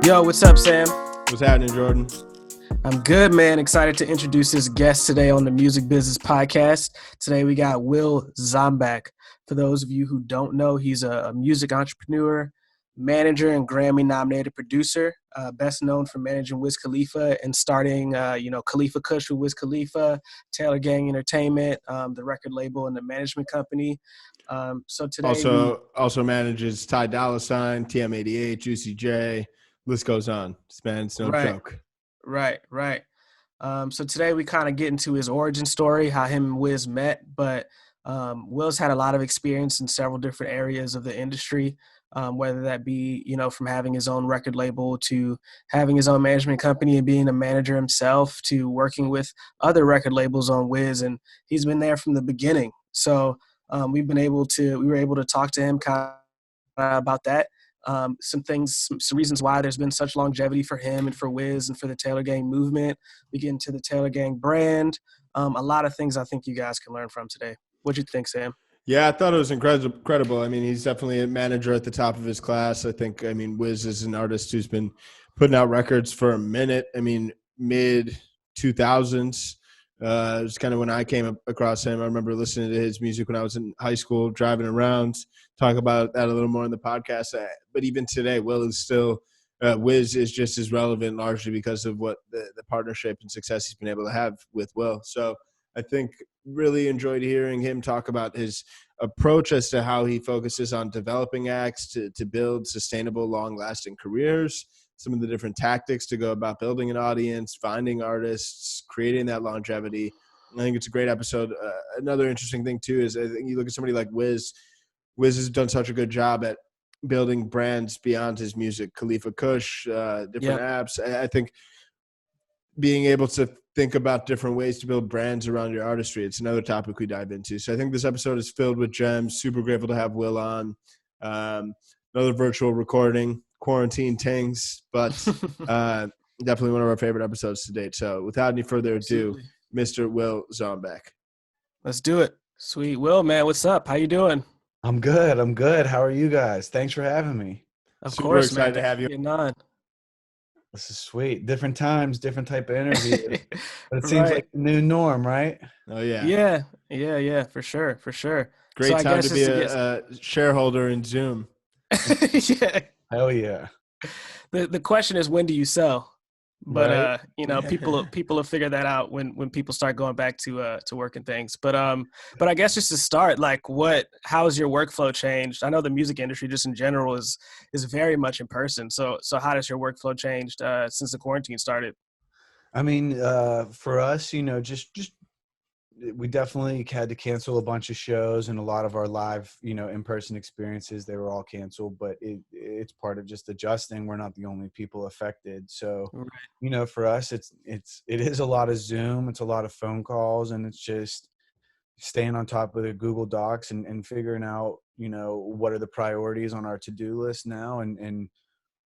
Yo, what's up, Sam? What's happening, Jordan? I'm good, man. Excited to introduce this guest today on the Music Business Podcast. Today we got Will Dzombak. For those of you who don't know, he's a music entrepreneur, manager, and Grammy-nominated producer. Best known for managing Wiz Khalifa and starting, Khalifa Kush with Wiz Khalifa, Taylor Gang Entertainment, the record label and the management company. So today also manages Ty Dolla Sign, TM88, Juicy J. List goes on. This man's no joke. Right. So today we kind of get into his origin story, how him and Wiz met. But Will's had a lot of experience in several different areas of the industry, whether that be, from having his own record label to having his own management company and being a manager himself to working with other record labels on Wiz. And he's been there from the beginning. So we were able to talk to him kind of about that. Some reasons why there's been such longevity for him and for Wiz and for the Taylor Gang movement. We get into the Taylor Gang brand. A lot of things I think you guys can learn from today. What'd you think, Sam? Yeah, I thought it was incredible. I mean, he's definitely a manager at the top of his class. Wiz is an artist who's been putting out records for a minute. I mean, mid 2000s. It's kind of when I came across him. I remember listening to his music when I was in high school, driving around, talk about that a little more in the podcast. But even today, Wiz is just as relevant largely because of what the partnership and success he's been able to have with Will. So I think really enjoyed hearing him talk about his approach as to how he focuses on developing acts to build sustainable, long-lasting careers, some of the different tactics to go about building an audience, finding artists, creating that longevity. I think it's a great episode. Another interesting thing, too, is I think you look at somebody like Wiz. Wiz has done such a good job at building brands beyond his music. Khalifa Kush, different apps. I think being able to think about different ways to build brands around your artistry, it's another topic we dive into. So I think this episode is filled with gems. Super grateful to have Will on. Another virtual recording, quarantine tings, but definitely one of our favorite episodes to date. So without any further ado, Mr. Will Dzombak. Let's do it. Sweet. Will, man, what's up? How you doing? I'm good. How are you guys? Thanks for having me. Of course, excited man. to have you. Getting on. This is sweet. Different times, different type of interview. But it seems like the new norm, right? Oh, yeah. Yeah, for sure. Great time to be a shareholder in Zoom. Yeah. Hell yeah. The question is, when do you sell? But right. people have figured that out when people start going back to work and things. But I guess just to start, how has your workflow changed? I know the music industry just in general is very much in person. So how has your workflow changed since the quarantine started? I mean, for us, just we definitely had to cancel a bunch of shows, and a lot of our live, in-person experiences, they were all canceled, but it's part of just adjusting. We're not the only people affected. So, right. For us, it is a lot of Zoom, it's a lot of phone calls, and it's just staying on top of the Google Docs and figuring out, what are the priorities on our to-do list now and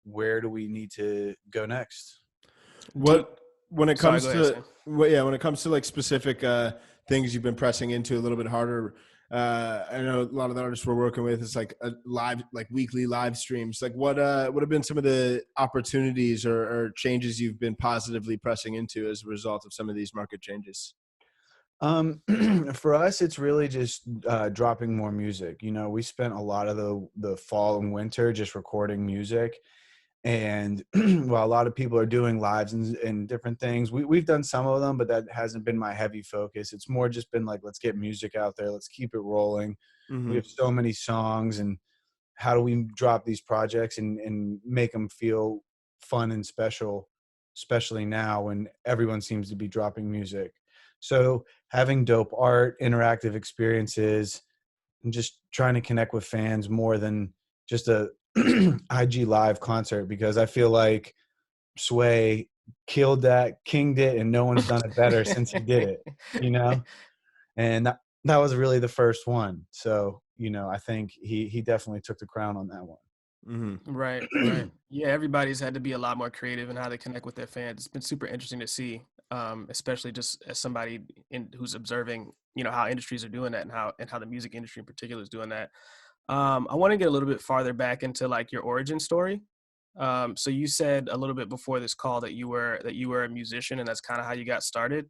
where do we need to go next? When it comes to like specific things you've been pressing into a little bit harder, I know a lot of the artists we're working with is like a live, like weekly live streams. Like what have been some of the opportunities or changes you've been positively pressing into as a result of some of these market changes? For us, it's really just dropping more music. We spent a lot of the fall and winter just recording music. And while a lot of people are doing lives and different things, we've done some of them, but that hasn't been my heavy focus. It's more just been like, let's get music out there. Let's keep it rolling. Mm-hmm. We have so many songs, and how do we drop these projects and make them feel fun and special, especially now when everyone seems to be dropping music. So having dope art, interactive experiences, and just trying to connect with fans more than just a IG live concert, because I feel like Sway killed that, kinged it, and no one's done it better since he did it, and that was really the first one. So, I think he definitely took the crown on that one. Mm-hmm. Right. Yeah, everybody's had to be a lot more creative in how they connect with their fans. It's been super interesting to see, especially just as somebody who's observing, how industries are doing that and how the music industry in particular is doing that. I want to get a little bit farther back into like your origin story. So you said a little bit before this call that you were a musician, and that's kind of how you got started.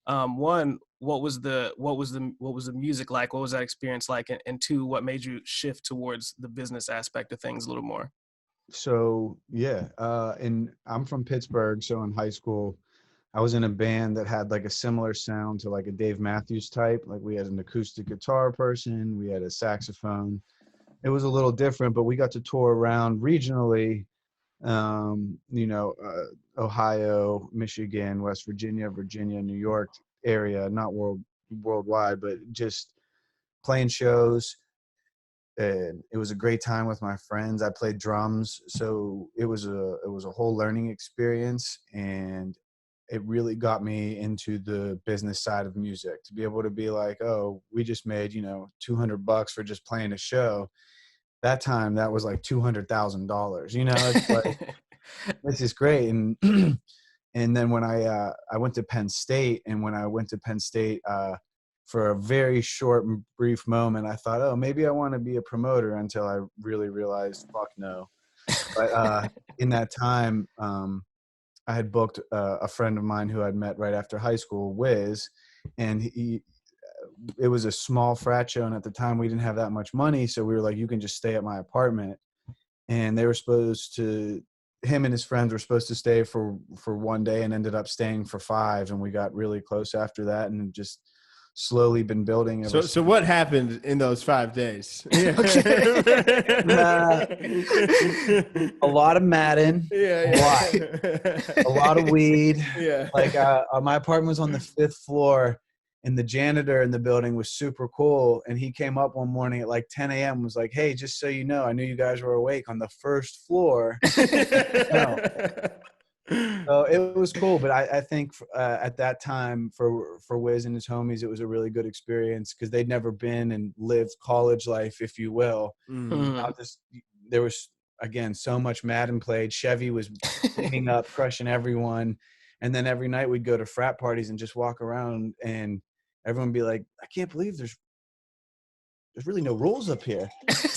One, what was the music like? What was that experience like? And two, what made you shift towards the business aspect of things a little more? So yeah, and I'm from Pittsburgh. So in high school, I was in a band that had like a similar sound to like a Dave Matthews type. Like we had an acoustic guitar person, we had a saxophone. It was a little different, but we got to tour around regionally. Ohio, Michigan, West Virginia, New York area, not worldwide, but just playing shows. And it was a great time with my friends. I played drums, so it was a whole learning experience, and it really got me into the business side of music, to be able to be like, oh, we just made $200 for just playing a show. That time that was like $200,000. It's like, this is great. And and then when I went to Penn State, and when I went to Penn State, for a very short, brief moment, I thought, oh, maybe I want to be a promoter, until I really realized, fuck no. But in that time, I had booked a friend of mine who I'd met right after high school, Wiz, and it was a small frat show, and at the time we didn't have that much money, so we were like, you can just stay at my apartment. And him and his friends were supposed to stay for one day, and ended up staying for 5, and we got really close after that, and just slowly been building ever So what happened in those 5 days? A lot of Madden, a lot of weed. Yeah. Like my apartment was on the 5th floor, and the janitor in the building was super cool. And he came up one morning at like 10 a.m. was like, hey, just so you know, I knew you guys were awake on the 1st floor. No. So it was cool, but I think at that time for Wiz and his homies, it was a really good experience, because they'd never been and lived college life, if you will. Mhm. There was, again, so much Madden played. Chevy was cleaning up, crushing everyone, and then every night we'd go to frat parties and just walk around, and everyone would be like, I can't believe there's really no rules up here.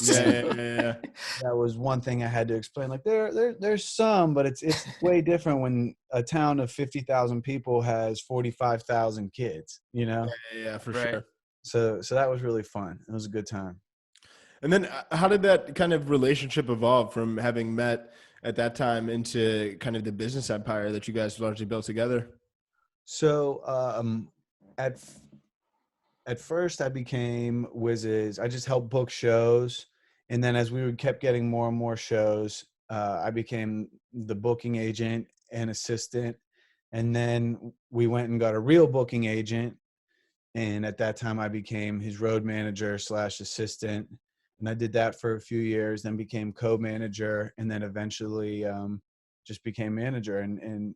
Yeah. That was one thing I had to explain. Like there's some, but it's way different when a town of 50,000 people has 45,000 kids. Yeah, for Right. sure. So that was really fun. It was a good time. And then how did that kind of relationship evolve from having met at that time into kind of the business empire that you guys largely built together? So at at first I became Wiz's. I just helped book shows, and then as we kept getting more and more shows, I became the booking agent and assistant, and then we went and got a real booking agent, and at that time I became his road manager / assistant, and I did that for a few years, then became co-manager, and then eventually just became manager. And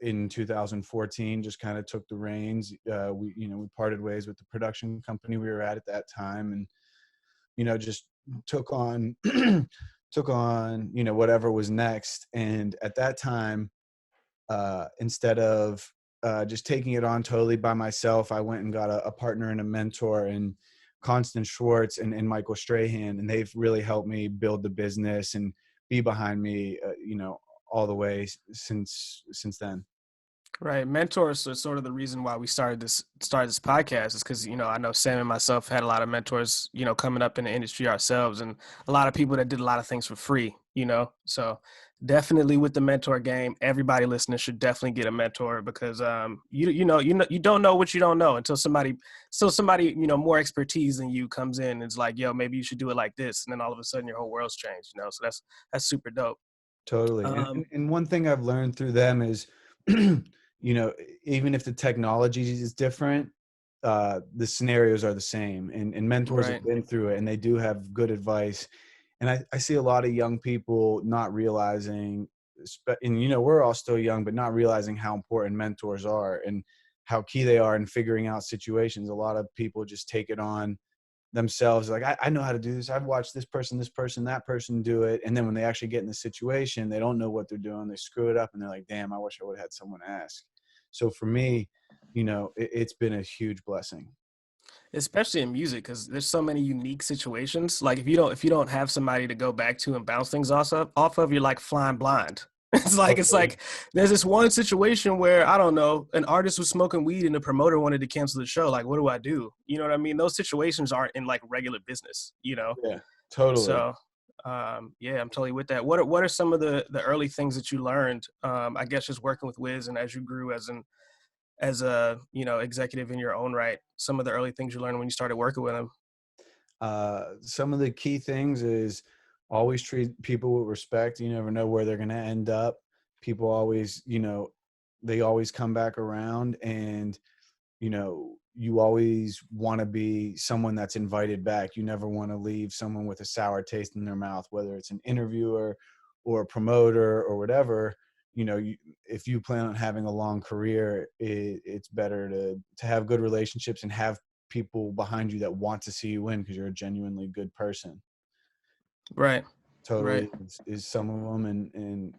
in 2014 just kind of took the reins. We parted ways with the production company we were at that time, and just took on whatever was next. And at that time, instead of just taking it on totally by myself, I went and got a partner and a mentor, and Constant Schwartz and Michael Strahan, and they've really helped me build the business and be behind me all the way since then. Right. Mentors are sort of the reason why we started this podcast, is because, I know Sam and myself had a lot of mentors, coming up in the industry ourselves, and a lot of people that did a lot of things for free, so definitely with the mentor game, everybody listening should definitely get a mentor, because you don't know what you don't know until somebody more expertise than you comes in and is like, yo, maybe you should do it like this, and then all of a sudden your whole world's changed, so that's super dope. Totally. And one thing I've learned through them is, even if the technology is different, the scenarios are the same, and mentors Right. have been through it, and they do have good advice. And I see a lot of young people not realizing, and we're all still young, but not realizing how important mentors are and how key they are in figuring out situations. A lot of people just take it on themselves, like, I know how to do this. I've watched this person, that person do it. And then when they actually get in the situation, they don't know what they're doing. They screw it up, and they're like, damn, I wish I would have had someone ask. So for me, it's been a huge blessing. especially in music, because there's so many unique situations. Like if you don't have somebody to go back to and bounce things off of, you're like flying blind. It's like there's this one situation where I don't know, an artist was smoking weed and the promoter wanted to cancel the show. Like, what do I do? You know what I mean? Those situations aren't in like regular business, you know? Yeah, totally. So yeah, I'm totally with that. What are some of the early things that you learned? I guess just working with Wiz and as you grew as a executive in your own right, some of the early things you learned when you started working with him. Some of the key things is always treat people with respect. You never know where they're going to end up. People always, they always come back around, and, you always want to be someone that's invited back. You never want to leave someone with a sour taste in their mouth, whether it's an interviewer or a promoter or whatever. If you plan on having a long career, it's better to have good relationships and have people behind you that want to see you win because you're a genuinely good person. Right. Right. Totally is some of them, and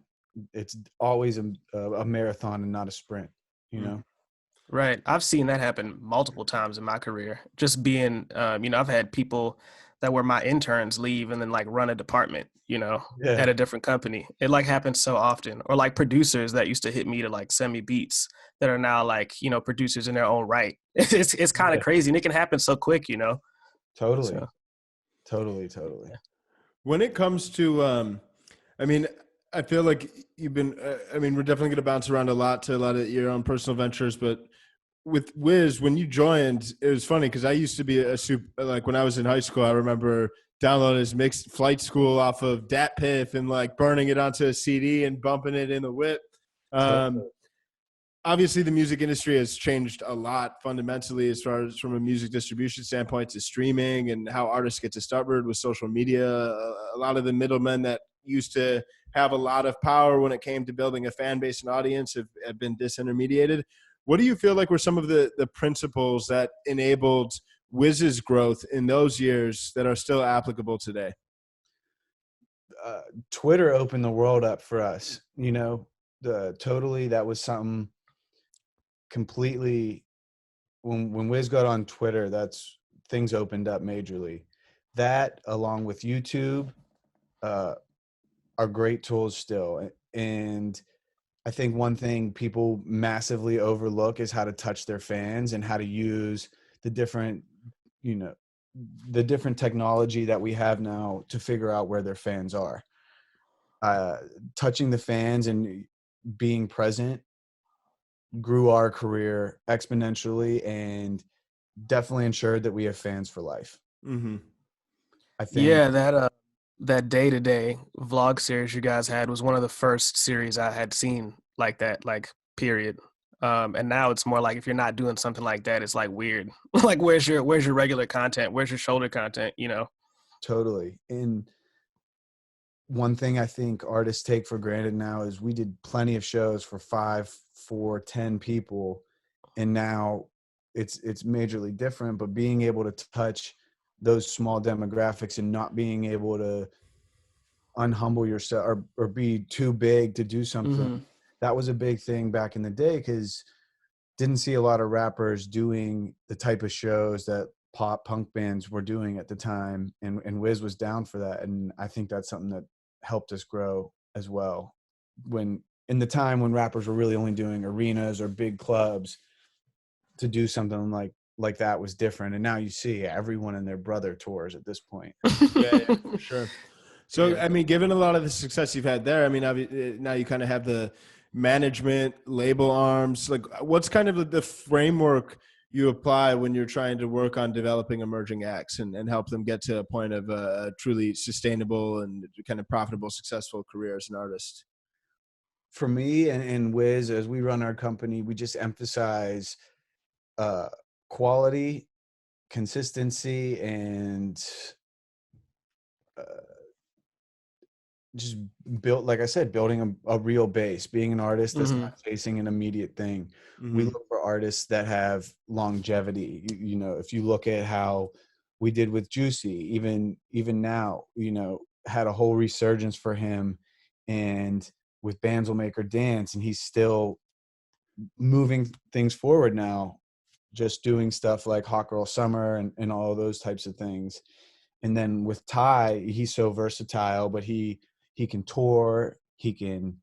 it's always a marathon and not a sprint. Right. I've seen that happen multiple times in my career. Just being, I've had people that were my interns leave and then like run a department, Yeah, at a different company. It like happens so often. Or like producers that used to hit me to like send me beats that are now like, producers in their own right. It's kind of yeah, crazy and it can happen so quick, totally, So, totally. When it comes to, I mean, I feel like you've been, we're definitely going to bounce around a lot of your own personal ventures, but with Wiz, when you joined, it was funny because I used to be like when I was in high school, I remember downloading his mixed Flight School off of Dat Piff and like burning it onto a CD and bumping it in the whip. Totally. Obviously the music industry has changed a lot fundamentally as far as from a music distribution standpoint to streaming and how artists get discovered with social media. A lot of the middlemen that used to have a lot of power when it came to building a fan base and audience have been disintermediated. What do you feel like were some of the principles that enabled Wiz's growth in those years that are still applicable today? Twitter opened the world up for us, totally. That was something completely. When Wiz got on Twitter, that's things opened up majorly. That, along with YouTube, are great tools still. And I think one thing people massively overlook is how to touch their fans and how to use the different technology that we have now to figure out where their fans are. Touching the fans and being present grew our career exponentially and definitely ensured that we have fans for life. Mm-hmm. I think. yeah, that day-to-day vlog series you guys had was one of the first series I had seen like that, like period. And now it's more like if you're not doing something like that, it's like weird. Like where's your regular content? Where's your shoulder content? Totally. And one thing I think artists take for granted now is we did plenty of shows for 5, 4, 10 people, and now it's majorly different. But being able to touch those small demographics and not being able to unhumble yourself or be too big to do something, that was a big thing back in the day, because didn't see a lot of rappers doing the type of shows that pop punk bands were doing at the time, and Wiz was down for that. And I think that's something that helped us grow as well. When in the time when rappers were really only doing arenas or big clubs, to do something like that was different. And now you see everyone and their brother tours at this point. Yeah, for sure. So, yeah. Given a lot of the success you've had there, now you kind of have the management, label arms. Like, what's kind of the framework you apply when you're trying to work on developing emerging acts and help them get to a point of a truly sustainable and kind of profitable, successful career as an artist? For me and Wiz, as we run our company, we just emphasize quality, consistency, and just like I said, building a real base, being an artist that's not chasing an immediate thing. We look for artists that have longevity. If you look at how we did with Juicy, even now, had a whole resurgence for him, and with Bands Will Make Her Dance, and he's still moving things forward now. just doing stuff like Hot Girl Summer and all of those types of things. And then with Ty, he's so versatile, but he can tour, he can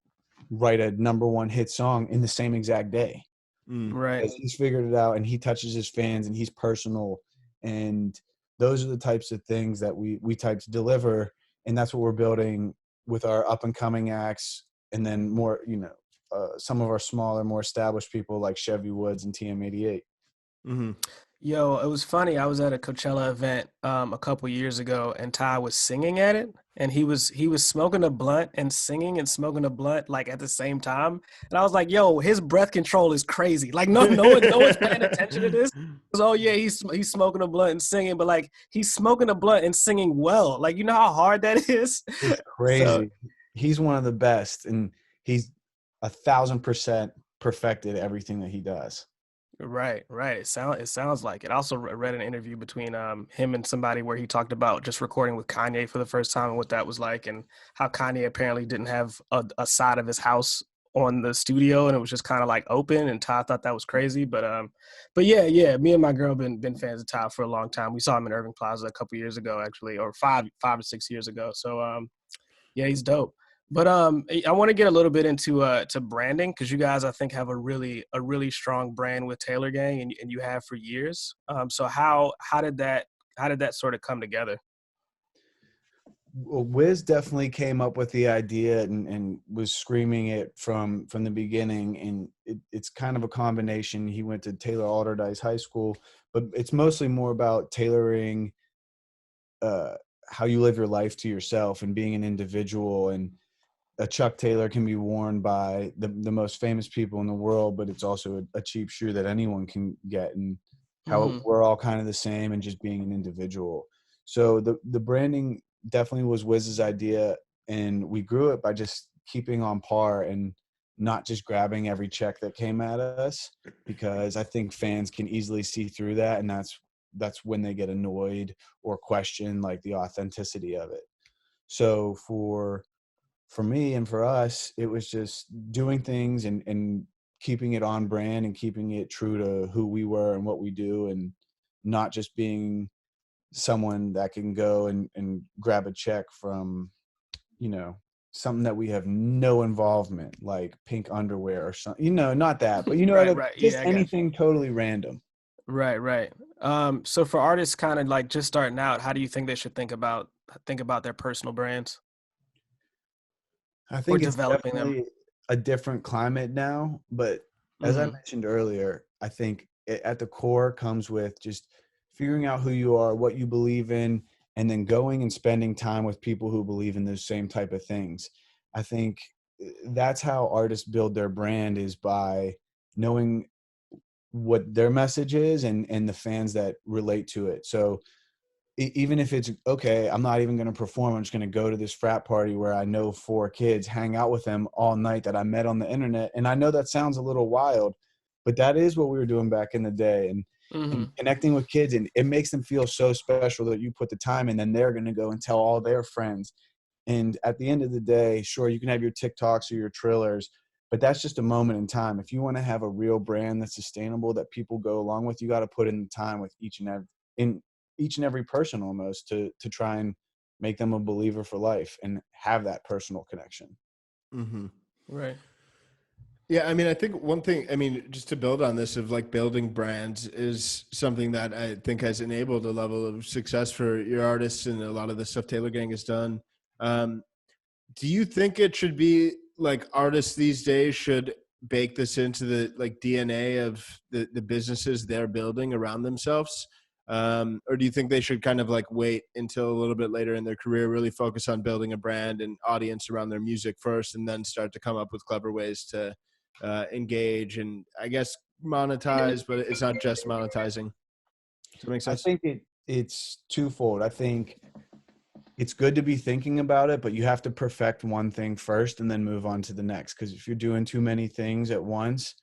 write a #1 hit song in the same exact day. Right. Because he's figured it out, and he touches his fans, and he's personal. And those are the types of things that we type to deliver, and that's what we're building with our up and coming acts, and then more, some of our smaller, more established people like Chevy Woods and TM88. Yo, it was funny. I was at a Coachella event a couple years ago, and Ty was singing at it, and he was smoking a blunt and singing and smoking a blunt like at the same time. And I was like, "Yo, his breath control is crazy. Like no one's paying attention to this." Oh yeah, he's smoking a blunt and singing, but like he's smoking a blunt and singing well. Like you know how hard that is. It's crazy. So, He's one of the best, and he's 1,000% perfected everything that he does. right. It sounds like it. I also read an interview between him and somebody where he talked about just recording with Kanye for the first time and what that was like, and how Kanye apparently didn't have a side of his house on the studio, and it was just kind of like open. And Ty thought that was crazy, but yeah. Me and my girl been fans of Ty for a long time. We saw him in Irving Plaza a couple years ago, actually, or five to 6 years ago. So yeah, he's dope. But I want to get a little bit into to branding, because you guys, I think, have a really strong brand with Taylor Gang, and you have for years. So how did that sort of come together? Well, Wiz definitely came up with the idea and was screaming it from the beginning, and it's kind of a combination. He went to Taylor Alderdice High School, but it's mostly more about tailoring how you live your life to yourself and being an individual. And a Chuck Taylor can be worn by the most famous people in the world, but it's also a cheap shoe that anyone can get, and how we're all kind of the same and just being an individual. So the branding definitely was Wiz's idea, and we grew it by just keeping on par and not just grabbing every check that came at us, because I think fans can easily see through that, and that's when they get annoyed or question like the authenticity of it. So for me and for us, it was just doing things and keeping it on brand and keeping it true to who we were and what we do, and not just being someone that can go and grab a check from, something that we have no involvement, like pink underwear or something, not that, but Right. just Yeah, I got you. anything totally random. Right. So for artists kind of like just starting out, how do you think they should think about their personal brands I or think it's developing them? definitely a different climate now, but as I mentioned earlier, I think at the core comes with just figuring out who you are, what you believe in, and then going and spending time with people who believe in those same type of things. I think that's how artists build their brand, is by knowing what their message is and the fans that relate to it. So even if it's okay, I'm not even going to perform. I'm just going to go to this frat party where I know 4 kids, hang out with them all night that I met on the internet. And I know that sounds a little wild, but that is what we were doing back in the day, and connecting with kids. And it makes them feel so special that you put the time in, and they're going to go and tell all their friends. And at the end of the day, sure, you can have your TikToks or your Trillers, but that's just a moment in time. If you want to have a real brand that's sustainable, that people go along with, you got to put in the time with each and every person almost to try and make them a believer for life and have that personal connection. Right. Yeah, I mean, I think one thing, I mean, just to build on this of like building brands is something that I think has enabled a level of success for your artists and a lot of the stuff Taylor Gang has done. Do you think it should be like artists these days should bake this into the like DNA of the businesses they're building around themselves? Or do you think they should kind of like wait until a little bit later in their career, really focus on building a brand and audience around their music first, and then start to come up with clever ways to engage and I guess monetize, but it's not just monetizing. Does that make sense? I think it's twofold. I think it's good to be thinking about it, but you have to perfect one thing first and then move on to the next. Because if you're doing too many things at once,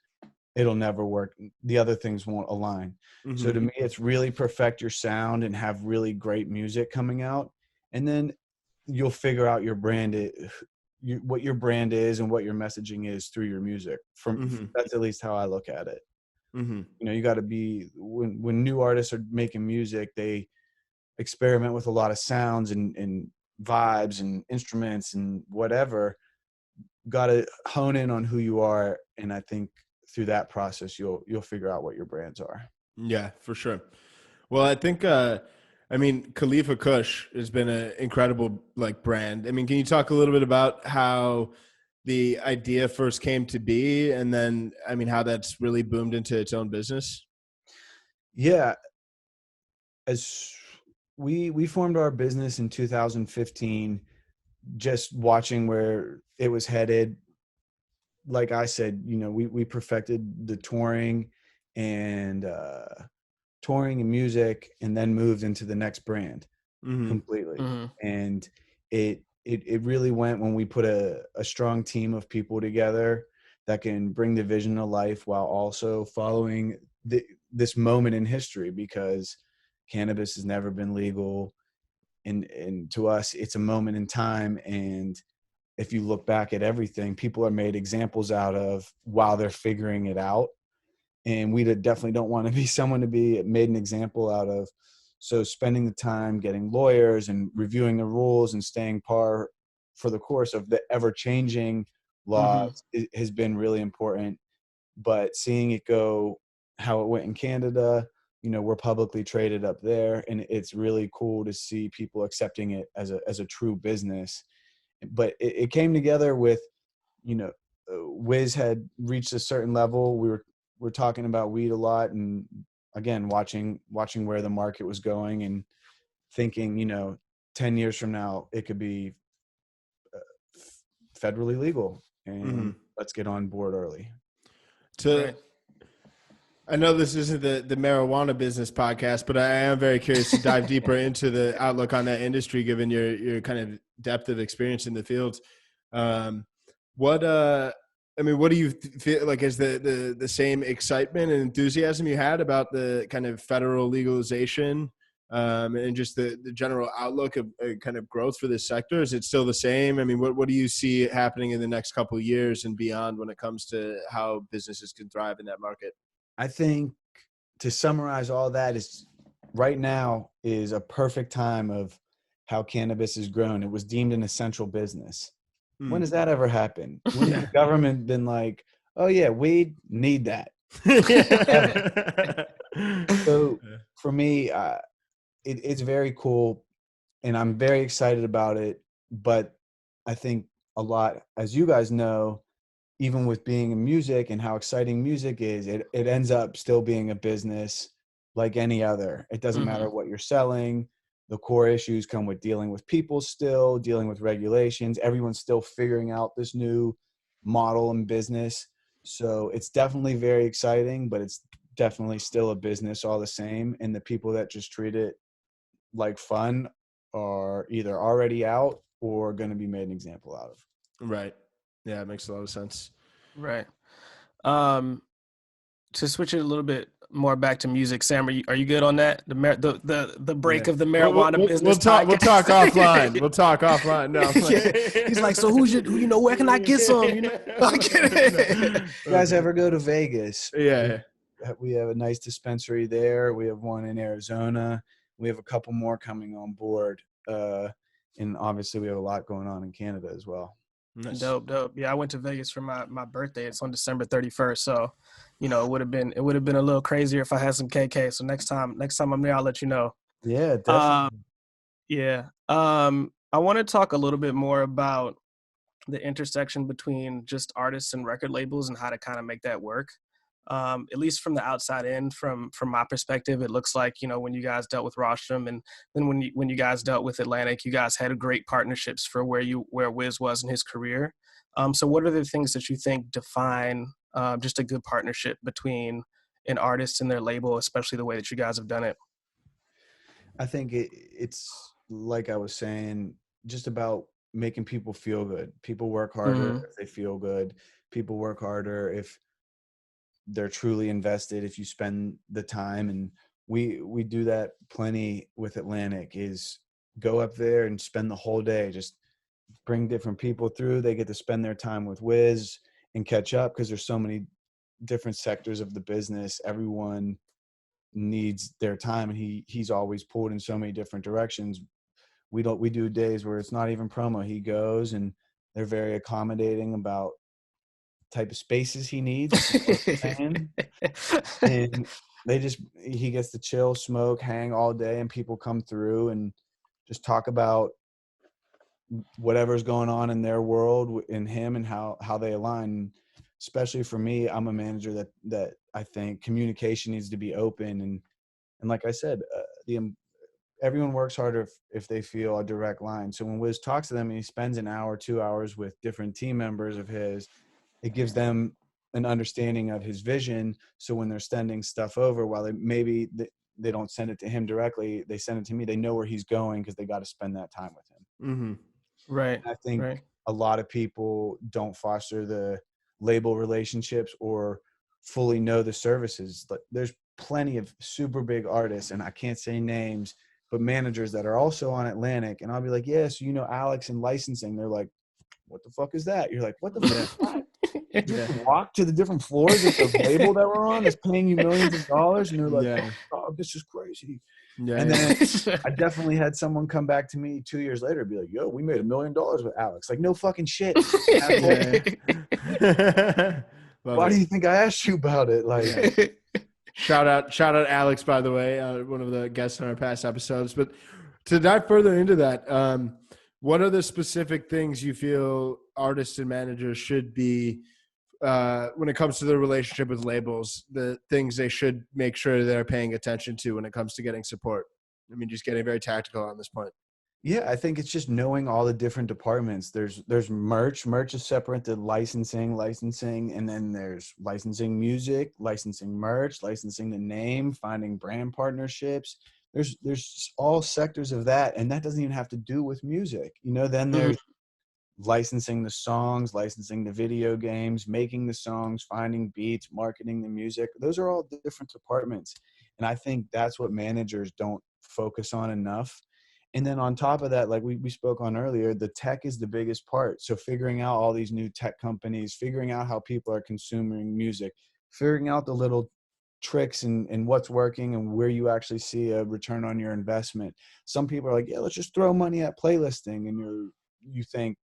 it'll never work. The other things won't align. So to me, it's really perfect your sound and have really great music coming out. And then you'll figure out your brand, what your brand is and what your messaging is through your music. That's at least how I look at it. Mm-hmm. You know, you got to be, when new artists are making music, they experiment with a lot of sounds and vibes and instruments and whatever. Got to hone in on who you are, and I think through that process you'll figure out what your brands are. Yeah, for sure. Well, I think I mean, Khalifa Kush has been an incredible like brand. I mean, can you talk a little bit about how the idea first came to be, and then I mean how that's really boomed into its own business? Yeah, as we formed our business in 2015, just watching where it was headed. Like I said, you know, we perfected the and touring and music, and then moved into the next brand Mm-hmm. completely. Mm-hmm. And it really went when we put a strong team of people together that can bring the vision to life while also following this moment in history, because cannabis has never been legal. And to us, it's a moment in time. And if you look back at everything, people are made examples out of while they're figuring it out. And we definitely don't want to be someone to be made an example out of. So spending the time getting lawyers and reviewing the rules and staying par for the course of the ever-changing Mm-hmm. laws has been really important. But seeing it go how it went in Canada, you know, we're publicly traded up there, and it's really cool to see people accepting it as a true business. But it came together with, you know, Wiz had reached a certain level. We're talking about weed a lot, and again, watching where the market was going, and thinking, you know, 10 years from now, it could be federally legal, Mm-hmm. and let's get on board early. To I know this isn't the marijuana business podcast, but I am very curious to dive deeper into the outlook on that industry, given your kind of depth of experience in the field. What I mean, what do you feel like is the same excitement and enthusiasm you had about the kind of federal legalization, and just the general outlook of kind of growth for this sector? Is it still the same? I mean, what do you see happening in the next couple of years and beyond when it comes to how businesses can thrive in that market? I think, to summarize all that, is right now is a perfect time of how cannabis has grown. It was deemed an essential business. When does that ever happen? When has the government been like, oh yeah, weed, need that? So for me, it's very cool, and I'm very excited about it. But I think a lot, as you guys know, even with being in music and how exciting music is, it ends up still being a business like any other. It doesn't Mm-hmm. matter what you're selling. The core issues come with dealing with people, still dealing with regulations. Everyone's still figuring out this new model in business. So it's definitely very exciting, but it's definitely still a business all the same. And the people that just treat it like fun are either already out or going to be made an example out of. Right. Yeah, it makes a lot of sense. Right. To switch it a little bit more back to music, Sam, are you good on that? The break of the marijuana business. We'll talk offline. We'll talk offline. No, Yeah. He's like, so where can I get some? You know, I'm kidding. You guys ever go to Vegas? Yeah. We have a nice dispensary there. We have one in Arizona. We have a couple more coming on board. And obviously we have a lot going on in Canada as well. Nice. Dope. Yeah, I went to Vegas for my birthday. It's on December 31st. So, you know, it would have been a little crazier if I had some KK. So next time I'm there, I'll let you know. Yeah, definitely. Yeah. I want to talk a little bit more about the intersection between just artists and record labels and how to kind of make that work. At least from the outside in, from my perspective, it looks like, you know, when you guys dealt with Rostrum, and then when you guys dealt with Atlantic, you guys had great partnerships for where Wiz was in his career. So what are the things that you think define just a good partnership between an artist and their label, especially the way that you guys have done it? I think it's like I was saying, just about making people feel good. People work harder if they feel good. People work harder if they're truly invested, if you spend the time. And we do that plenty with Atlantic, is go up there and spend the whole day, just bring different people through. They get to spend their time with Wiz and catch up, because there's so many different sectors of the business, everyone needs their time, and he's always pulled in so many different directions. We do days where it's not even promo. He goes, and they're very accommodating about type of spaces he needs. And he gets to chill, smoke, hang all day, and people come through and just talk about whatever's going on in their world, in him, and how they align. Especially for me, I'm a manager that I think communication needs to be open, and like I said, everyone works harder if they feel a direct line. So when Wiz talks to them and he spends an hour, 2 hours with different team members of his, it gives them an understanding of his vision. So when they're sending stuff over, while they don't send it to him directly, they send it to me. They know where he's going because they got to spend that time with him. Mm-hmm. Right. I think a lot of people don't foster the label relationships or fully know the services. But there's plenty of super big artists, and I can't say names, but managers that are also on Atlantic, and I'll be like, yeah, so you know Alex in licensing. They're like, what the fuck is that? You're like, what the fuck is that? You have to walk to the different floors of the label that we're on is paying you millions of dollars, and they're like, oh, this is crazy. And then I definitely had someone come back to me 2 years later and be like, yo, we made $1 million with Alex. Like, no fucking shit. Why do you think I asked you about it? Like, shout out Alex, by the way, one of the guests on our past episodes. But to dive further into that, what are the specific things you feel artists and managers should be when it comes to their relationship with labels, the things they should make sure they're paying attention to when it comes to getting support? I mean, just getting very tactical on this point. Yeah, I think it's just knowing all the different departments. There's merch. Merch is separate to licensing, and then there's licensing music, licensing merch, licensing the name, finding brand partnerships. There's all sectors of that, and that doesn't even have to do with music. You know, then there's licensing the songs, licensing the video games, making the songs, finding beats, marketing the music. Those are all different departments. And I think that's what managers don't focus on enough. And then on top of that, like we spoke on earlier, the tech is the biggest part. So figuring out all these new tech companies, figuring out how people are consuming music, figuring out the little tricks and what's working and where you actually see a return on your investment. Some people are like, yeah, let's just throw money at playlisting. And you think,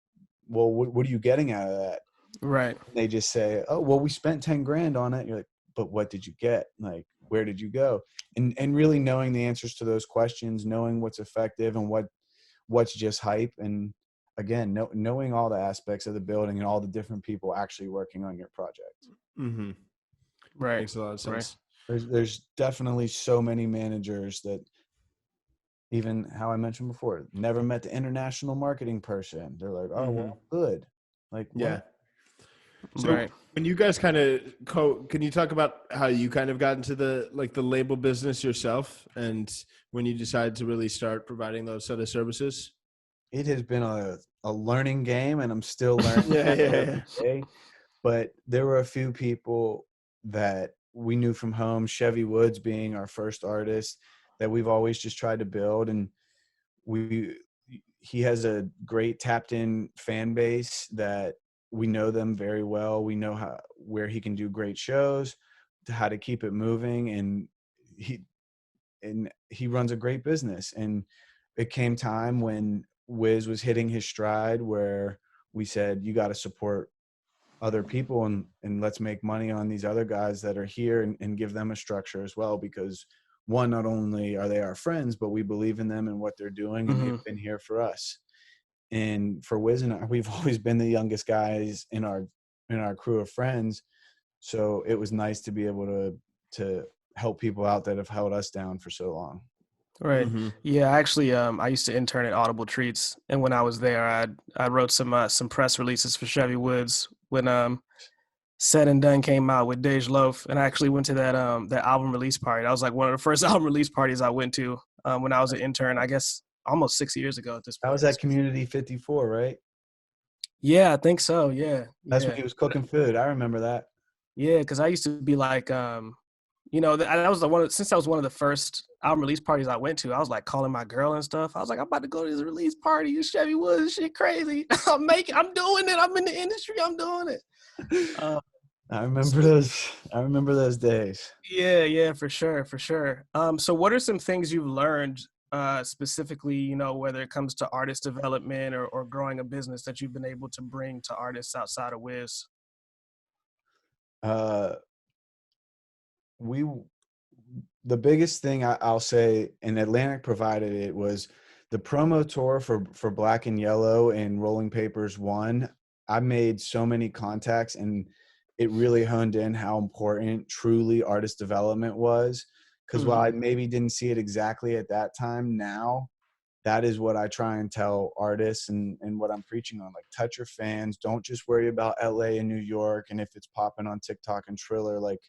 well, what are you getting out of that? Right. And they just say, oh, well, we spent 10 grand on it. You're like, but what did you get? Like, where did you go? And really knowing the answers to those questions, knowing what's effective and what's just hype. And again, knowing all the aspects of the building and all the different people actually working on your project. Mm-hmm. Right. Makes a lot of sense. Right. There's definitely so many managers that, even how I mentioned before, never met the international marketing person. They're like, oh, well, good. Like, what? Yeah. So when you guys kind of can you talk about how you kind of got into the label business yourself, and when you decided to really start providing those set of services? It has been a learning game, and I'm still learning. Every day. But there were a few people that we knew from home, Chevy Woods being our first artist, that we've always just tried to build. And he has a great tapped in fan base that we know them very well. We know where he can do great shows, how to keep it moving. And he runs a great business. And it came time when Wiz was hitting his stride where we said, you got to support other people and let's make money on these other guys that are here and give them a structure as well. Because one, not only are they our friends, but we believe in them and what they're doing, and they've been here for us. And for Wiz and I, we've always been the youngest guys in our crew of friends. So it was nice to be able to help people out that have held us down for so long. Right. Yeah, actually, I used to intern at Audible Treats, and when I was there, I wrote some press releases for Chevy Woods when Said and Done came out with Dej Loaf, and I actually went to that album release party. That was like one of the first album release parties I went to when I was an intern, I guess almost 6 years ago at this point. That was at Community 54, right? Yeah, I think so. Yeah. That's when he was cooking food. I remember that. Yeah, because I used to be like, that was since that was one of the first album release parties I went to, I was like calling my girl and stuff. I was like, I'm about to go to this release party. This Chevy Woods shit crazy. I'm doing it. I'm in the industry. I'm doing it. I remember those. I remember those days. Yeah, yeah, for sure, for sure. So what are some things you've learned specifically, whether it comes to artist development or growing a business that you've been able to bring to artists outside of Wiz? Uh, we the biggest thing I'll say, and Atlantic provided it, was the promo tour for Black and Yellow and Rolling Papers One. I made so many contacts, and it really honed in how important truly artist development was. Because while Mhm. I maybe didn't see it exactly at that time, now that is what I try and tell artists, and what I'm preaching on. Like, touch your fans. Don't just worry about LA and New York and if it's popping on TikTok and Triller. Like,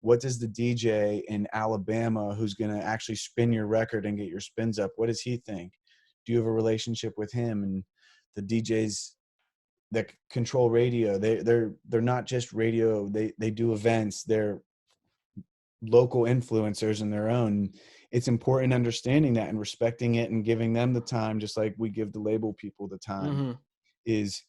what does the DJ in Alabama who's going to actually spin your record and get your spins up, what does he think? Do you have a relationship with him? And the DJs that control radio, they're not just radio. They do events. They're local influencers in their own. It's important understanding that and respecting it and giving them the time, just like we give the label people the time. Mhm. Is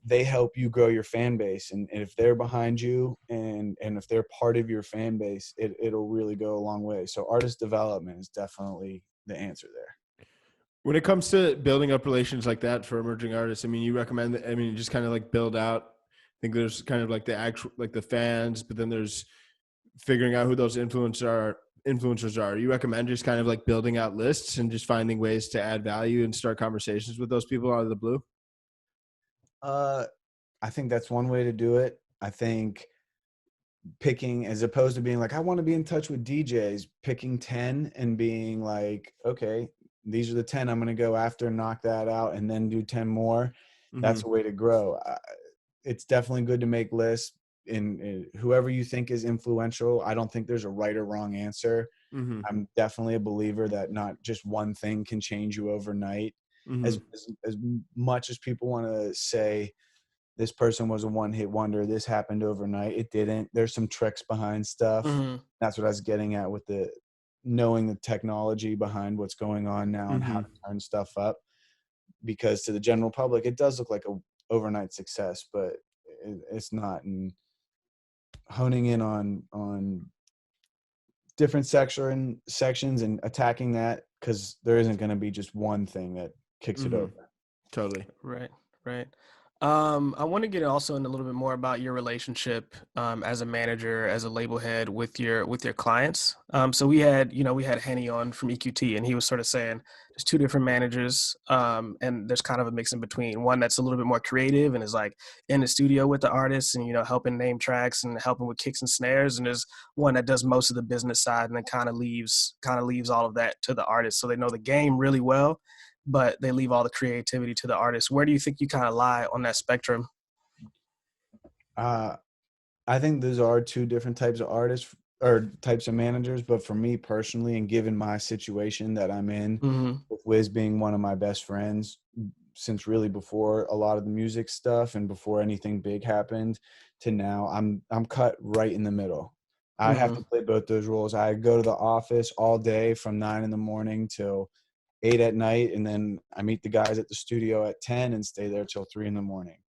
they help you grow your fan base, and if they're behind you, and if they're part of your fan base, it'll really go a long way. So artist development is definitely the answer there. When it comes to building up relations like that for emerging artists, I mean, you recommend that, I mean, just kind of like build out. I think there's kind of like the actual, like the fans, but then there's figuring out who those influencers are. You recommend just kind of like building out lists and just finding ways to add value and start conversations with those people out of the blue. uh I think that's one way to do it. I think picking, as opposed to being like, I want to be in touch with DJs, picking 10 and being like, okay, these are the 10 I'm going to go after, knock that out, and then do 10 more. Mm-hmm. That's a way to grow. It's definitely good to make lists, in whoever you think is influential. I don't think there's a right or wrong answer. Mm-hmm. I'm definitely a believer that not just one thing can change you overnight. Mm-hmm. As much as people want to say, this person was a one-hit wonder, this happened overnight, it didn't. There's some tricks behind stuff. Mhm. That's what I was getting at with the knowing the technology behind what's going on now and how Mm-hmm. to turn stuff up. Because to the general public, it does look like a overnight success, but it's not. And honing in on different sections and attacking that, because there isn't going to be just one thing that kicks it Mm-hmm. over. Totally. Right, right. I want to get also in a little bit more about your relationship as a manager, as a label head with your clients. So we had Henny on from EQT, and he was sort of saying there's two different managers, and there's kind of a mix in between. One that's a little bit more creative and is like in the studio with the artists and helping name tracks and helping with kicks and snares, and there's one that does most of the business side and then kind of leaves all of that to the artists, so they know the game really well but they leave all the creativity to the artist. Where do you think you kind of lie on that spectrum? uh I think those are two different types of artists or types of managers. But for me personally, and given my situation that I'm in, Mhm. with Wiz being one of my best friends since really before a lot of the music stuff and before anything big happened to now, I'm cut right in the middle. I have Mhm. to play both those roles. I go to the office all day from 9 in the morning till 8 at night, and then I meet the guys at the studio at 10 and stay there till 3 in the morning.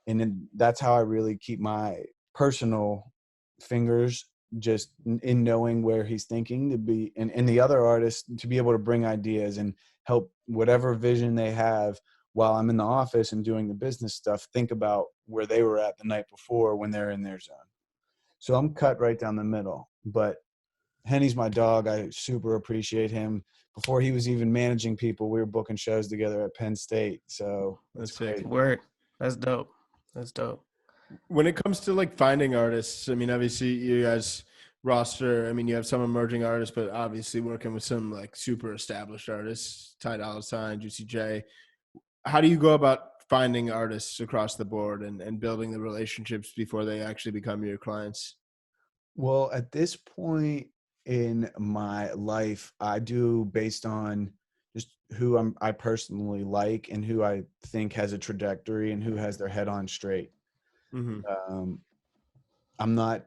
And then that's how I really keep my personal fingers just in knowing where he's thinking to be, and the other artists to be able to bring ideas and help whatever vision they have while I'm in the office and doing the business stuff, think about where they were at the night before when they're in their zone. So I'm cut right down the middle. But Henny's my dog. I super appreciate him. Before he was even managing people, we were booking shows together at Penn State. So it's That's sick. crazy. Word. That's dope. That's dope. When it comes to like finding artists, I mean, obviously you guys roster, I mean, you have some emerging artists, but obviously working with some like super established artists, Dolla, Juicy J. How do you go about finding artists across the board and building the relationships before they actually become your clients? Well, at this point in my life, I do based on just who I personally like and who I think has a trajectory and who has their head on straight. Mm-hmm. Um, I'm not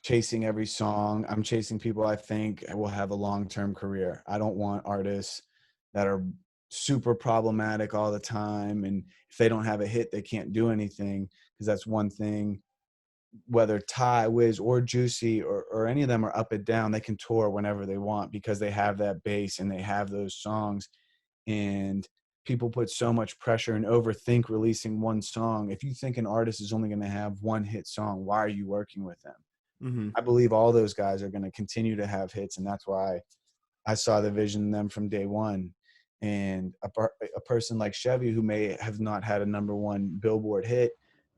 chasing every song. I'm chasing people I think will have a long-term career. I don't want artists that are super problematic all the time, and if they don't have a hit, they can't do anything, because that's one thing whether Ty, Wiz, or Juicy or any of them are up and down, they can tour whenever they want because they have that base and they have those songs. And people put so much pressure and overthink releasing one song. If you think an artist is only going to have one hit song, why are you working with them? Mm-hmm. I believe all those guys are going to continue to have hits, and that's why I saw the vision in them from day one. And a person like Chevy, who may have not had a #1 Billboard hit,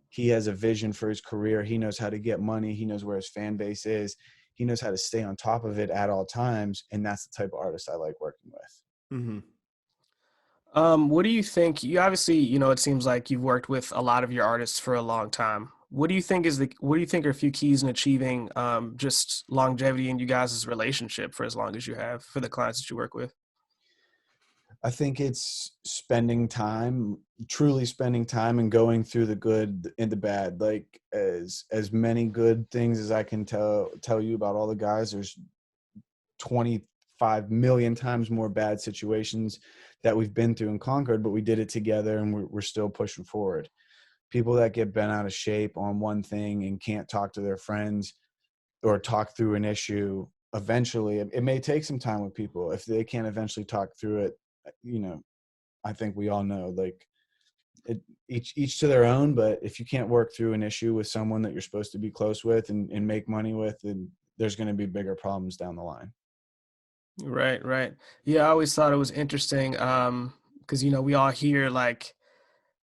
he has a vision for his career. He knows how to get money. He knows where his fan base is. He knows how to stay on top of it at all times, and that's the type of artist I like working with. Mm-hmm. What do you think? You obviously, it seems like you've worked with a lot of your artists for a long time. What do you think are a few keys in achieving just longevity in you guys' relationship for as long as you have for the clients that you work with? I think it's spending time, truly spending time and going through the good and the bad. Like as many good things as I can tell you about all the guys, there's 25 million times more bad situations that we've been through and conquered, but we did it together and we're still pushing forward. People that get bent out of shape on one thing and can't talk to their friends or talk through an issue, eventually, it may take some time with people. If they can't eventually talk through it, I think we all know, like, each to their own, but if you can't work through an issue with someone that you're supposed to be close with and make money with, then there's going to be bigger problems down the line. Right, right. Yeah, I always thought it was interesting because, we all hear like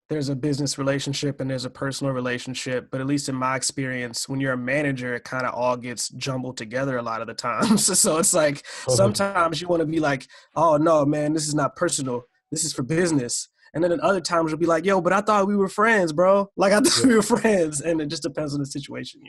there's a business relationship and there's a personal relationship, but at least in my experience, when you're a manager, it kind of all gets jumbled together a lot of the times. So it's like sometimes you want to be like, oh no, man, this is not personal. This is for business. And then at other times you'll be like, yo, but I thought we were friends, bro. Like I thought we were friends. And it just depends on the situation,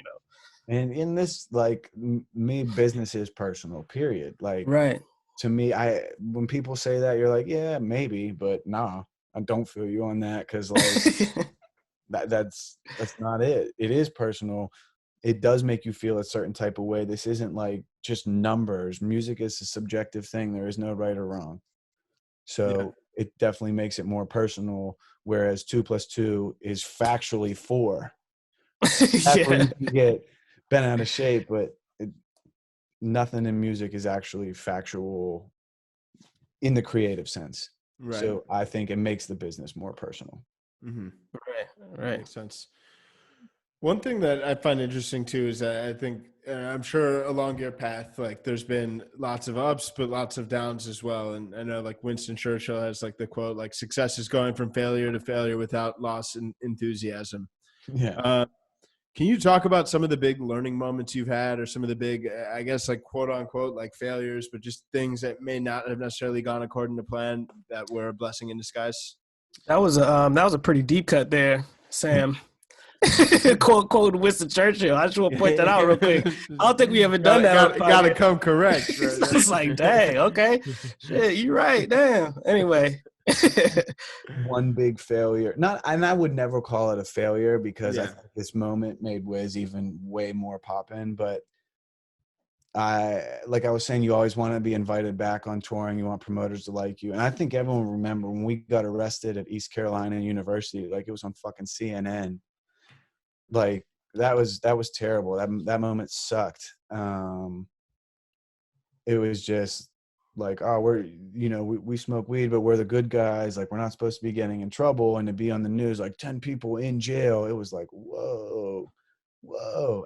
And in this, like, me, business is personal, period. Like, Right. To me, when people say that, you're like, yeah, maybe, but nah, I don't feel you on that, because like that's not it. It is personal. It does make you feel a certain type of way. This isn't like just numbers. Music is a subjective thing. There is no right or wrong. So it definitely makes it more personal, whereas 2 + 2 is factually 4. That's where you can get bent out of shape, but nothing in music is actually factual in the creative sense. Right. So I think it makes the business more personal. Mm-hmm. Right. Makes sense. One thing that I find interesting too is that I think, I'm sure along your path, like there's been lots of ups, but lots of downs as well. And I know like Winston Churchill has like the quote, like success is going from failure to failure without loss in enthusiasm. Yeah. Can you talk about some of the big learning moments you've had, or some of the big, I guess, like quote unquote, like failures, but just things that may not have necessarily gone according to plan that were a blessing in disguise? That was a pretty deep cut there, Sam. quote Winston Churchill. I just want to point that out real quick. I don't think we ever done that. Gotta come correct. Right? It's like, dang, okay. Shit, you're right. Damn. Anyway. One big failure. And I would never call it a failure, because I think this moment made Wiz even way more poppin'. But like I was saying, you always want to be invited back on touring. You want promoters to like you. And I think everyone will remember when we got arrested at East Carolina University, like it was on fucking CNN. Like that was terrible. That moment sucked. It was just like, oh, we smoke weed, but we're the good guys. Like, we're not supposed to be getting in trouble. And to be on the news, like 10 people in jail, it was like, whoa.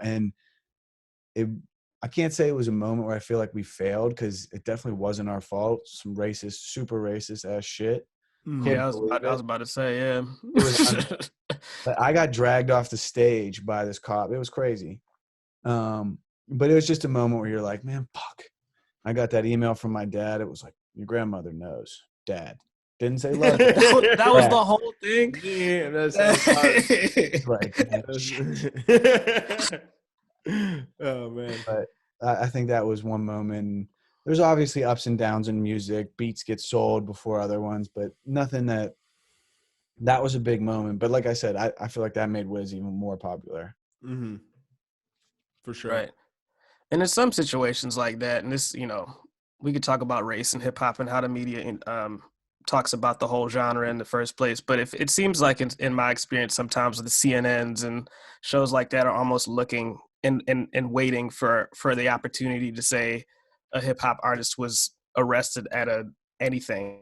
And I can't say it was a moment where I feel like we failed, because it definitely wasn't our fault. Some super racist ass shit. Yeah, I was about to say, yeah. I got dragged off the stage by this cop. It was crazy. But it was just a moment where you're like, man, fuck. I got that email from my dad. It was like, your grandmother knows, Dad. Didn't say love. that was the whole thing. Yeah, that's oh man. But I think that was one moment. There's obviously ups and downs in music. Beats get sold before other ones, but nothing that was a big moment. But like I said, I feel like that made Wiz even more popular. Mm-hmm. For sure. Right. And in some situations like that, and this, we could talk about race and hip hop and how the media talks about the whole genre in the first place. But if it seems like in my experience, sometimes the CNNs and shows like that are almost looking and waiting for the opportunity to say a hip hop artist was arrested at anything,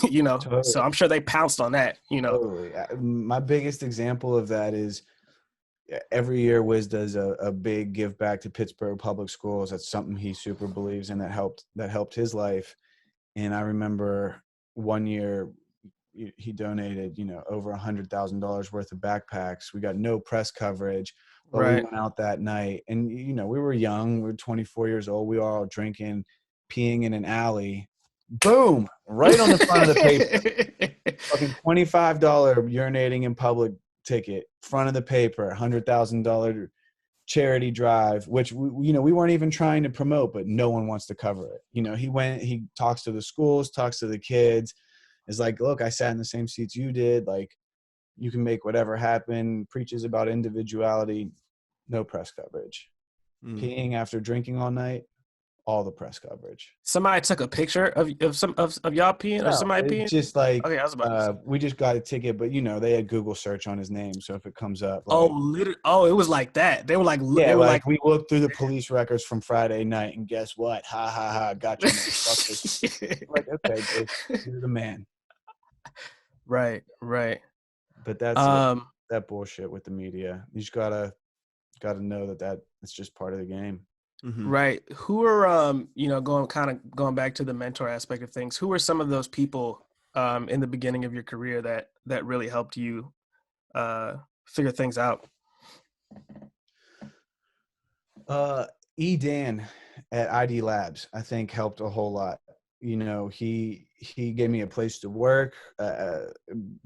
you know. So Totally. I'm sure they pounced on that, you know. Totally. My biggest example of that is every year Wiz does a big give back to Pittsburgh public schools. That's something he super believes in, that helped his life. And I remember one year he donated, over $100,000 worth of backpacks. We got no press coverage, but we Right. went out that night, and we were young. We were 24 years old. We were all drinking, peeing in an alley. Boom! Right on the front of the paper. Fucking $25 urinating in public ticket, front of the paper, $100,000 charity drive, which we weren't even trying to promote, but no one wants to cover it. He talks to the schools, talks to the kids, is like, look, I sat in the same seats you did, like, you can make whatever happen, preaches about individuality. No press coverage. Peeing after drinking all night, all the press coverage. Somebody took a picture of y'all peeing, or somebody peeing? It's just like, okay, I was about to say. we just got a ticket, but they had Google search on his name, so if it comes up, it was like that. They were like, we looked through the police records from Friday night, and guess what? Ha ha ha! Got you, motherfuckers. Like, okay, you're the man. Right. But that's that bullshit with the media. You just gotta know that it's just part of the game. Mm-hmm. Right. Who are going back to the mentor aspect of things? Who are some of those people in the beginning of your career that really helped you figure things out? Dan at ID Labs, I think, helped a whole lot. He gave me a place to work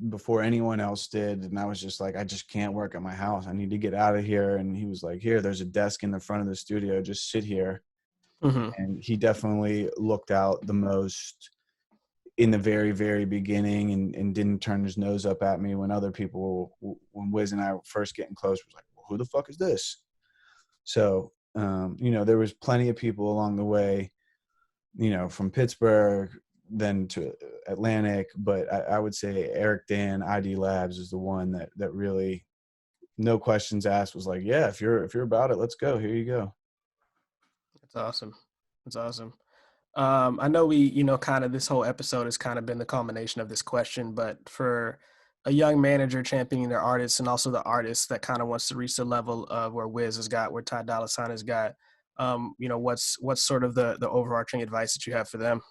before anyone else did, and I was just like, I just can't work at my house. I need to get out of here. And he was like, here, there's a desk in the front of the studio. Just sit here. Mm-hmm. And he definitely looked out the most in the very, very beginning, and didn't turn his nose up at me when other people, when Wiz and I were first getting close, was like, well, who the fuck is this? So, there was plenty of people along the way, from Pittsburgh, then to Atlantic, but I would say Eric Dan, ID Labs, is the one that really, no questions asked, was like, yeah, if you're about it, let's go. Here you go. That's awesome. I know we, kind of this whole episode has kind of been the culmination of this question, but for a young manager championing their artists, and also the artist that kind of wants to reach the level of where Wiz has got, where Ty Dolla $ign has got, what's sort of the overarching advice that you have for them?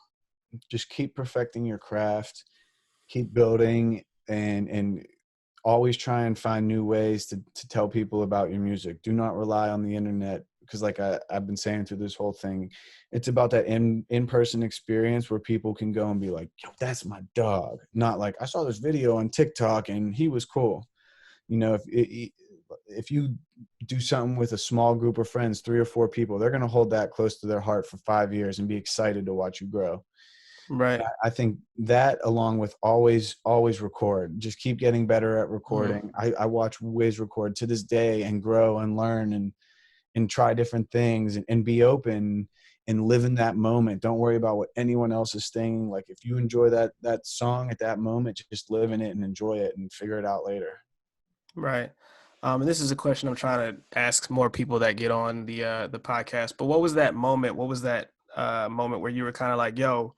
Just keep perfecting your craft, keep building, and always try and find new ways to tell people about your music. Do not rely on the internet, because like I've been saying through this whole thing, it's about that in-person experience where people can go and be like, yo, that's my dog. Not like, I saw this video on TikTok and he was cool. If you do something with a small group of friends, 3 or 4 people, they're going to hold that close to their heart for 5 years and be excited to watch you grow. Right. I think that, along with always record, just keep getting better at recording. I watch Wiz record to this day and grow and learn and try different things, and be open and live in that moment. Don't worry about what anyone else is saying. Like, if you enjoy that song at that moment, just live in it and enjoy it and figure it out later. Right. And this is a question I'm trying to ask more people that get on the podcast. But what was that moment? What was that moment where you were kind of like, yo,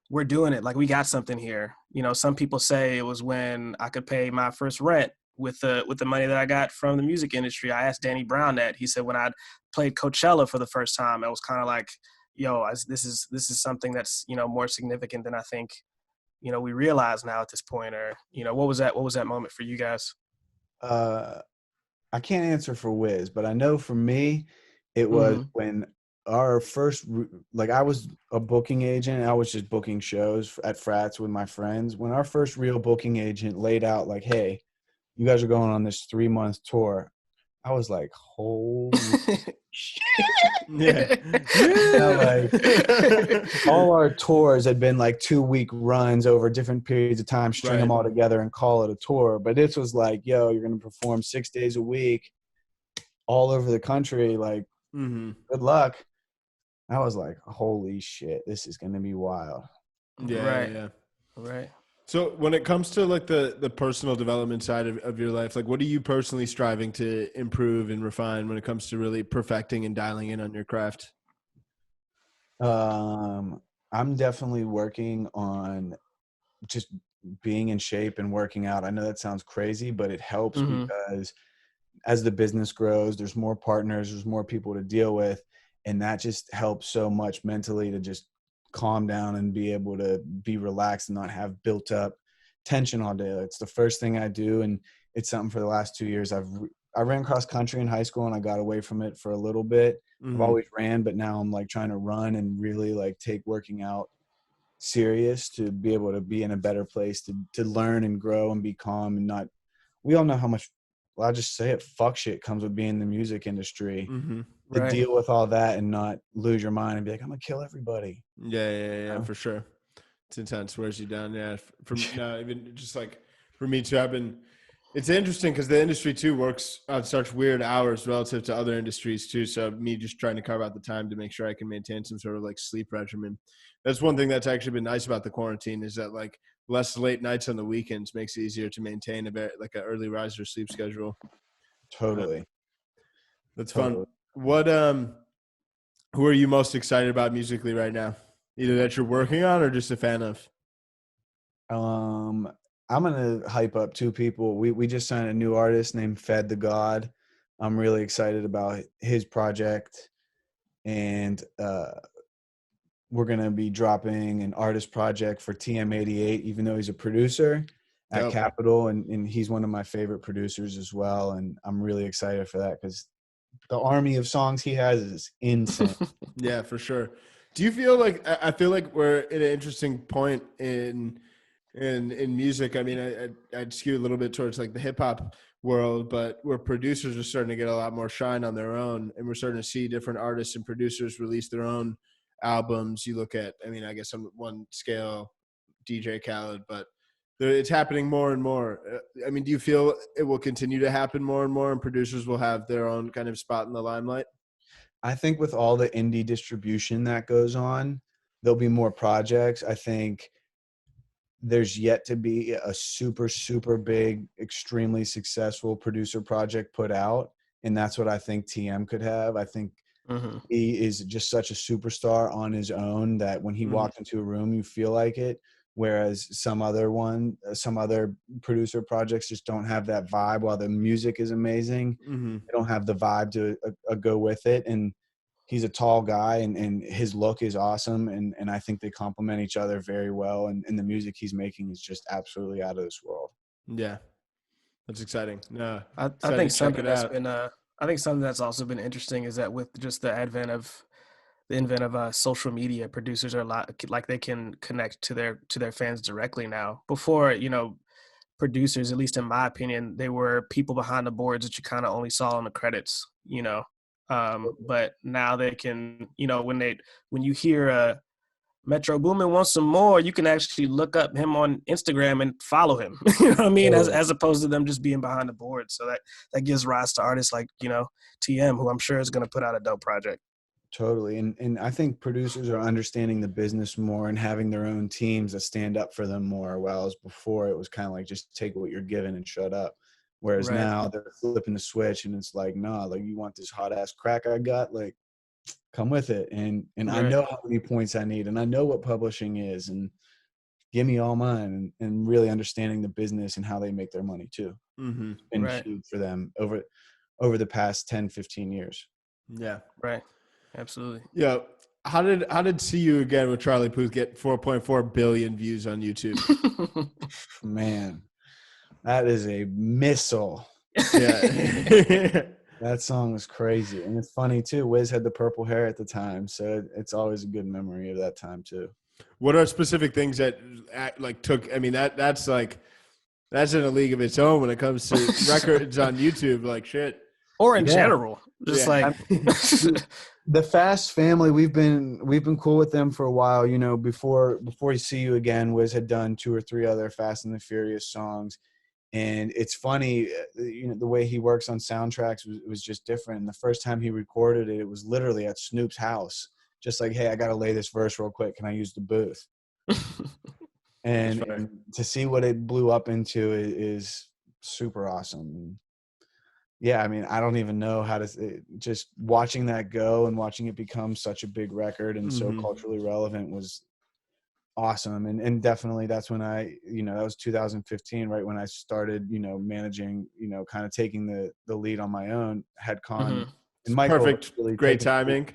we're doing it, like we got something here? Some people say it was when I could pay my first rent with the money that I got from the music industry. I asked Danny Brown that. He said when I played Coachella for the first time, it was kind of like, yo, this is something that's more significant than I think we realize now at this point. Or what was that moment for you guys? I can't answer for Wiz, but I know for me, it was when our first, like, I was a booking agent. I was just booking shows at frats with my friends. When our first real booking agent laid out, like, hey, you guys are going on this 3-month tour, I was like, holy shit. Yeah. Like, all our tours had been like 2-week runs over different periods of time, string them all together and call it a tour. But this was like, yo, you're going to perform 6 days a week all over the country. Like, good luck. I was like, holy shit, this is going to be wild. Yeah. Right. So when it comes to like the personal development side of your life, like what are you personally striving to improve and refine when it comes to really perfecting and dialing in on your craft? I'm definitely working on just being in shape and working out. I know that sounds crazy, but it helps Mm-hmm. because as the business grows, there's more partners, there's more people to deal with, and that just helps so much mentally to just calm down and be able to be relaxed and not have built up tension all day. It's the first thing I do, and it's something for the last 2 years. I ran cross country in high school and I got away from it for a little bit. I've Mm-hmm. always ran, but now I'm like trying to run and really like take working out serious to be able to be in a better place to learn and grow and be calm and not. We all know how much, well, I'll just say it, fuck shit comes with being in the music industry, Mm-hmm. to Right. deal with all that and not lose your mind and be like, I'm gonna kill everybody. Yeah, You for sure. It's intense. Wears you down. Yeah. From no, even just like for me too, it's interesting because the industry too works on such weird hours relative to other industries too. So me just trying to carve out the time to make sure I can maintain some sort of like sleep regimen. That's one thing that's actually been nice about the quarantine is that like less late nights on the weekends makes it easier to maintain a very like an early riser sleep schedule. Uh, Totally. that's fun. Totally. What who are you most excited about musically right now? Either that you're working on or just a fan of? Um, I'm gonna hype up two people. We just signed a new artist named Fed the God. I'm really excited about his project, and we're gonna be dropping an artist project for TM88, even though he's a producer at Dope. Capitol, and he's one of my favorite producers as well. And I'm really excited for that because the army of songs he has is insane. Yeah, for sure. Do you feel like I feel like we're at an interesting point in music? I mean, I'd skew a little bit towards like the hip hop world, but where producers are starting to get a lot more shine on their own, and we're starting to see different artists and producers release their own albums. You look at, I mean, I guess on one scale, DJ Khaled, but it's happening more and more. I mean, do you feel it will continue to happen more and more, and producers will have their own kind of spot in the limelight? I think with all the indie distribution that goes on, there'll be more projects. I think there's yet to be a super, super big, extremely successful producer project put out. And that's what I think TM could have. I think Mm-hmm. he is just such a superstar on his own that when he Mm-hmm. walked into a room, you feel like it. Whereas some other producer projects just don't have that vibe. While the music is amazing, Mm-hmm. they don't have the vibe to go with it. And he's a tall guy, and his look is awesome. And I think they complement each other very well. And the music he's making is just absolutely out of this world. Yeah, that's exciting. No, I excited think to check something it that's out. been I think something that's also been interesting is that with just the invent of social media, producers are a lot like they can connect to their fans directly now. Before, producers, at least in my opinion, they were people behind the boards that you kind of only saw in the credits, but now they can, when you hear Metro Boomin wants some more, you can actually look up him on Instagram and follow him. You know what I mean? Totally. As opposed to them just being behind the board. So that gives rise to artists like, TM, who I'm sure is going to put out a dope project. Totally. And I think producers are understanding the business more and having their own teams that stand up for them more. Whereas before it was kind of like, just take what you're given and shut up. Whereas Right. now they're flipping the switch and it's like, nah, like, you want this hot ass crack I got? Like, come with it. And I Right. know how many points I need, and I know what publishing is, and give me all mine. And really understanding the business and how they make their money too. Mm-hmm. It's been Right. huge for them over the past 10, 15 years. Yeah. Right. Absolutely. Yeah. How did See You Again with Charlie Puth get 4.4 billion views on YouTube? Man, that is a missile. Yeah. That song was crazy. And it's funny too. Wiz had the purple hair at the time, so it's always a good memory of that time too. What are specific things that like took? I mean, that's in a league of its own when it comes to records on YouTube. Like shit. Or in Yeah. general, just Yeah. like The Fast family, we've been cool with them for a while. Before you See You Again, Wiz had done 2 or 3 other Fast and the Furious songs. And it's funny, the way he works on soundtracks was just different. And the first time he recorded it, it was literally at Snoop's house. Just like, hey, I got to lay this verse real quick. Can I use the booth? and to see what it blew up into is super awesome. Yeah, I mean, I don't even know how to just watching that go and watching it become such a big record and so culturally relevant was awesome. And definitely that's when that was 2015, right when I started, managing, kind of taking the lead on my own, had Con and Michael. Perfect. Really great timing.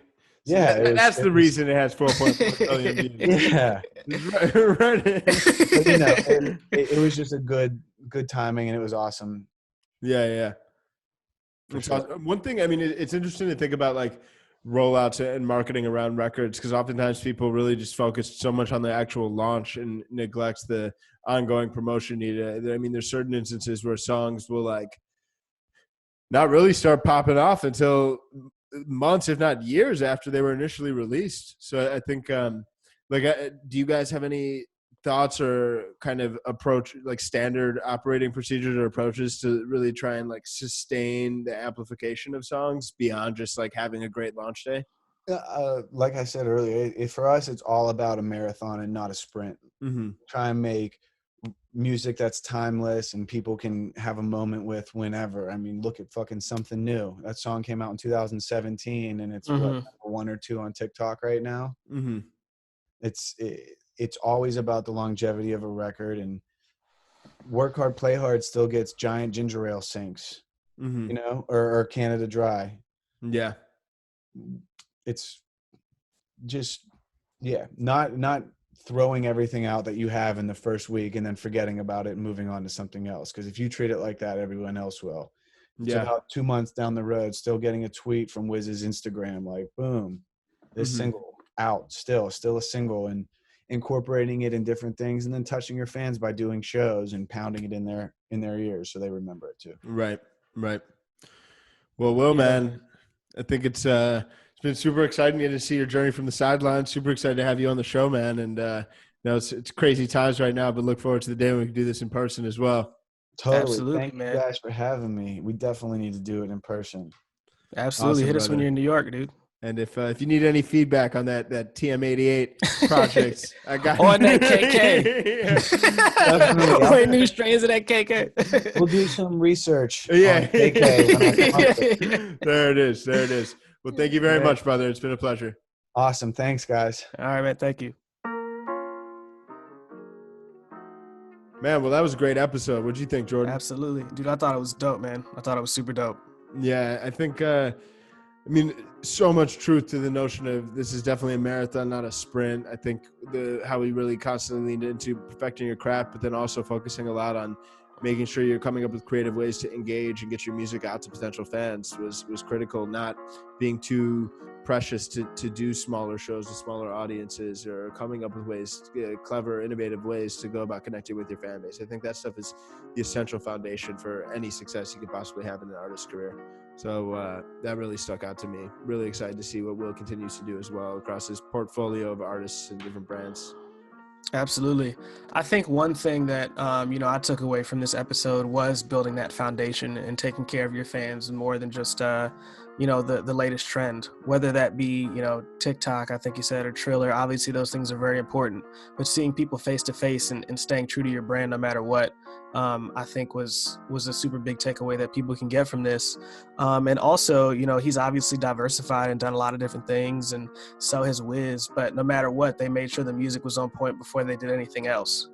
So yeah. That's the reason it has 4.4 billion views. Yeah. Right. But, it was just a good timing and it was awesome. Yeah. Sure. One thing, I mean, it's interesting to think about like rollouts and marketing around records because oftentimes people really just focus so much on the actual launch and neglects the ongoing promotion needed. I mean, there's certain instances where songs will like not really start popping off until months, if not years after they were initially released. So I think, do you guys have any thoughts or kind of approach, like standard operating procedures or approaches to really try and like sustain the amplification of songs beyond just like having a great launch day? Like I said earlier, for us, it's all about a marathon and not a sprint. Try and make music that's timeless and people can have a moment with whenever. I mean, look at fucking Something New. That song came out in 2017 and it's what, number 1 or 2 on TikTok right now. It's always about the longevity of a record, and Work Hard, Play Hard still gets giant ginger ale sinks, or Canada Dry. Yeah. It's just, not throwing everything out that you have in the first week and then forgetting about it and moving on to something else. Because if you treat it like that, everyone else will. It's about 2 months down the road, still getting a tweet from Wiz's Instagram, like, boom, this single out, still a single, and incorporating it in different things, and then touching your fans by doing shows and pounding it in their ears so they remember it too. Right. Well, Will, man, I think it's been super exciting to see your journey from the sidelines. Super excited to have you on the show, man. And it's crazy times right now, but look forward to the day when we can do this in person as well. Totally. Absolutely, Thank man. you guys for having me. We definitely need to do it in person. Absolutely. Awesome, hit us brother. when you're in New York, dude. And if you need any feedback on that TM88 project, I got on that KK. Or new strains of that KK. We'll do some research. Yeah. On KK when I come up. There it is. Well, thank you very much, brother. It's been a pleasure. Awesome. Thanks, guys. All right, man. Thank you. Man, well, that was a great episode. What'd you think, Jordan? Absolutely. Dude, I thought it was dope, man. I thought it was super dope. Yeah, I think so much truth to the notion of this is definitely a marathon, not a sprint. I think how we really constantly leaned into perfecting your craft, but then also focusing a lot on making sure you're coming up with creative ways to engage and get your music out to potential fans was critical. Not being too precious to do smaller shows with smaller audiences, or coming up with ways, clever, innovative ways to go about connecting with your fan base. I think that stuff is the essential foundation for any success you could possibly have in an artist's career. So that really stuck out to me. Really excited to see what Will continues to do as well across his portfolio of artists and different brands. Absolutely. I think one thing that, I took away from this episode was building that foundation and taking care of your fans, and more than just, the latest trend, whether that be, TikTok, I think you said, or Triller. Obviously, those things are very important, but seeing people face to face and staying true to your brand no matter what, I think was a super big takeaway that people can get from this. And also, he's obviously diversified and done a lot of different things, and so has Wiz, but no matter what, they made sure the music was on point before they did anything else,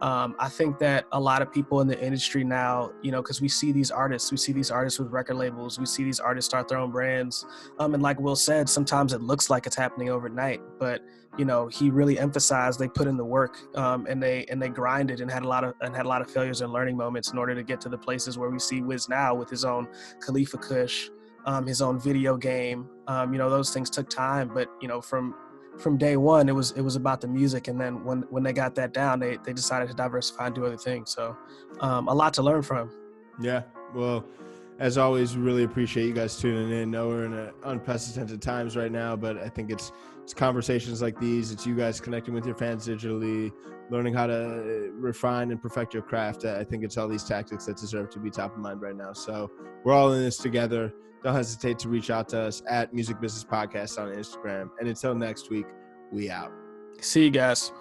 I think that a lot of people in the industry now, because we see these artists with record labels, we see these artists start their own brands. And like Will said, sometimes it looks like it's happening overnight, but he really emphasized they put in the work, and they grinded and had a lot of failures and learning moments in order to get to the places where we see Wiz now with his own Khalifa Kush, his own video game. Those things took time, but from day one, it was about the music. And then when they got that down, they decided to diversify and do other things. So a lot to learn from. Yeah. Well, as always, we really appreciate you guys tuning in. I know we're in unprecedented times right now, but I think it's conversations like these. It's you guys connecting with your fans digitally, learning how to refine and perfect your craft. I think it's all these tactics that deserve to be top of mind right now. So we're all in this together. Don't hesitate to reach out to us at Music Business Podcast on Instagram. And until next week, we out. See you guys.